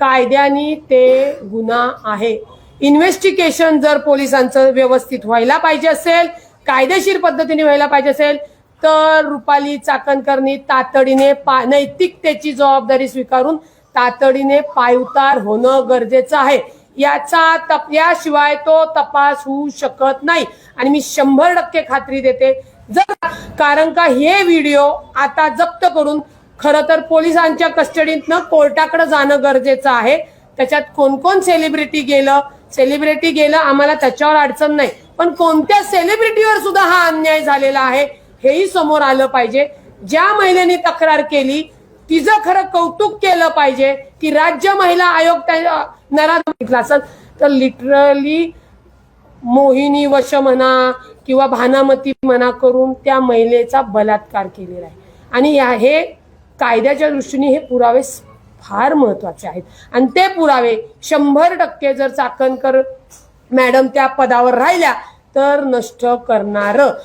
कायद्याने ते गुन्हा आहे। इन्व्हेस्टिगेशन जर पोलिसांचं व्यवस्थित व्हायला पाहिजे असेल, कायदेशीर पद्धतीने व्हायला पाहिजे असेल, तर रुपाली चाकणकरनी तातडीने नैतिकतेची जबाबदारी स्वीकारून तातडीने पायउतार होणं गरजेचं आहे। याशिवाय तो तपास होऊ शकत नाही आणि मी 100% खात्री देते। जर कारण का हे व्हिडिओ आता जप्त करून खरं तर पोलिसांच्या कस्टडीतनं कोर्टाकडे जाणं गरजेचं आहे। त्याच्यात कोण कोण सेलिब्रिटी गेलं आम्हाला त्याच्यावर अडचण नाही, पण कोणत्या सेलिब्रिटीवर सुद्धा हा अन्याय झालेला आहे हेही समोर आलं पाहिजे। ज्या महिलेने तक्रार केली तिचं खरं कौतुक केलं पाहिजे की राज्य महिला आयोग नराधम असेल तर लिटरली मोहिनी वश म्हणा किंवा भानामती म्हणा करून त्या महिलेचा बलात्कार केलेला आहे। आणि हे कायद्याच्या दृष्टीने हे पुरावे फार महत्वाचे आहेत आणि ते पुरावे 100% जर चाकणकर मॅडम त्या पदावर राहिल्या तर नष्ट करणार।